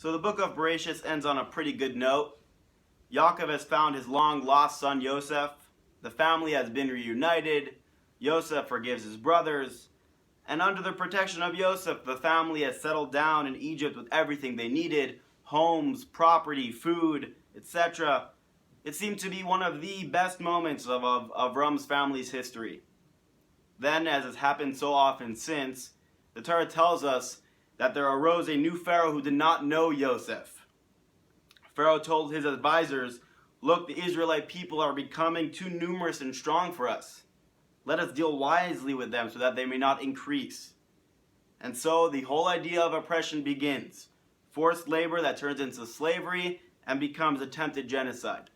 So the book of Bereshit ends on a pretty good note. Yaakov has found his long-lost son Yosef. The family has been reunited. Yosef forgives his brothers. And under the protection of Yosef, the family has settled down in Egypt with everything they needed: homes, property, food, etc. It seemed to be one of the best moments of Avram's family's history. Then, as has happened so often since, the Torah tells us that there arose a new Pharaoh who did not know Yosef. Pharaoh told his advisors, "Look, the Israelite people are becoming too numerous and strong for us. Let us deal wisely with them so that they may not increase." And so the whole idea of oppression begins. Forced labor that turns into slavery and becomes attempted genocide.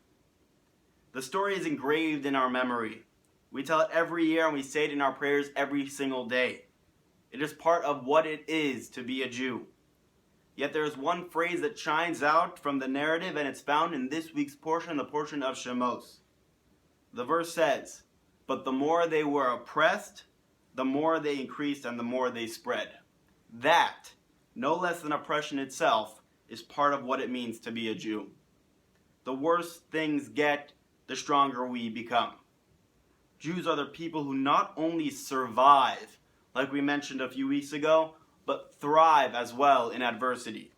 The story is engraved in our memory. We tell it every year and we say it in our prayers every single day. It is part of what it is to be a Jew. Yet there is one phrase that shines out from the narrative, and it's found in this week's portion, the portion of Shemos. The verse says, "But the more they were oppressed, the more they increased and the more they spread." That, no less than oppression itself, is part of what it means to be a Jew. The worse things get, the stronger we become. Jews are the people who not only survive, like we mentioned a few weeks ago, but thrive as well in adversity.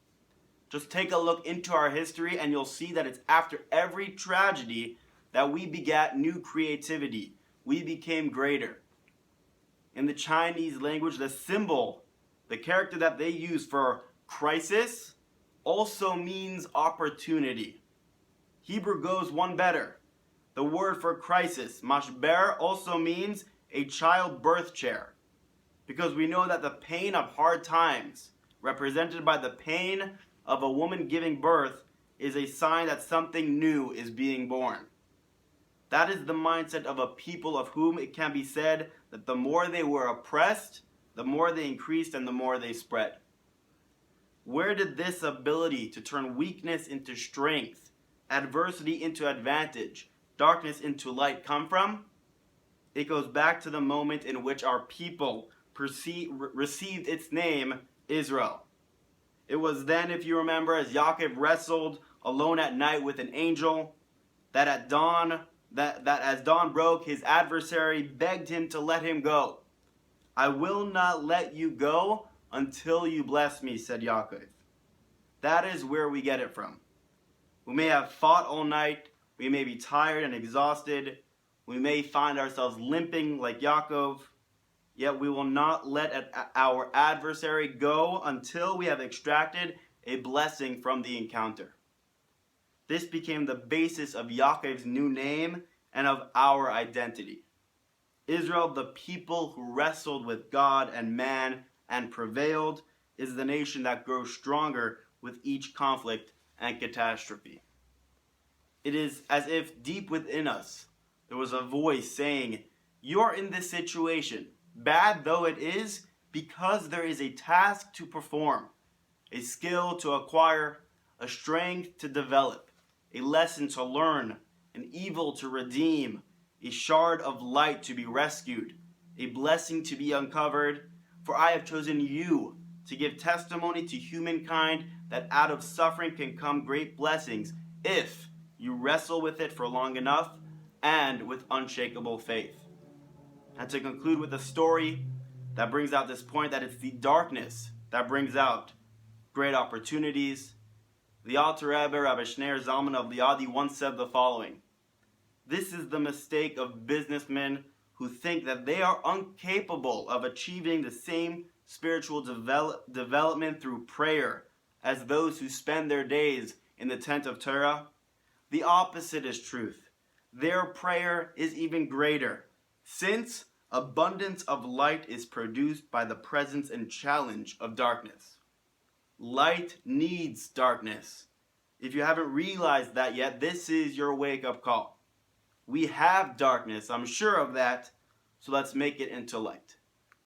Just take a look into our history and you'll see that it's after every tragedy that we begat new creativity. We became greater. In the Chinese language, the symbol, the character that they use for crisis, also means opportunity. Hebrew goes one better. The word for crisis, mashber, also means a childbirth chair, because we know that the pain of hard times, represented by the pain of a woman giving birth, is a sign that something new is being born. That is the mindset of a people of whom it can be said that the more they were oppressed, the more they increased and the more they spread. Where did this ability to turn weakness into strength, adversity into advantage, darkness into light come from? It goes back to the moment in which our people received its name, Israel. It was then, if you remember, as Yaakov wrestled alone at night with an angel, that at dawn, that as dawn broke, his adversary begged him to let him go. "I will not let you go until you bless me," said Yaakov. That is where we get it from. We may have fought all night, we may be tired and exhausted, we may find ourselves limping like Yaakov, yet we will not let our adversary go until we have extracted a blessing from the encounter. This became the basis of Yaakov's new name and of our identity. Israel, the people who wrestled with God and man and prevailed, is the nation that grows stronger with each conflict and catastrophe. It is as if deep within us there was a voice saying, "You're in this situation, bad though it is, because there is a task to perform, a skill to acquire, a strength to develop, a lesson to learn, an evil to redeem, a shard of light to be rescued, a blessing to be uncovered. For I have chosen you to give testimony to humankind that out of suffering can come great blessings if you wrestle with it for long enough and with unshakable faith." And to conclude with a story that brings out this point, that it's the darkness that brings out great opportunities. The Alter Rebbe, Rabbi Shneir Zalman of Liadi, once said the following: "This is the mistake of businessmen who think that they are incapable of achieving the same spiritual development through prayer as those who spend their days in the tent of Torah. The opposite is truth. Their prayer is even greater, since abundance of light is produced by the presence and challenge of darkness." Light needs darkness. If you haven't realized that yet, this is your wake-up call. We have darkness, I'm sure of that, so let's make it into light.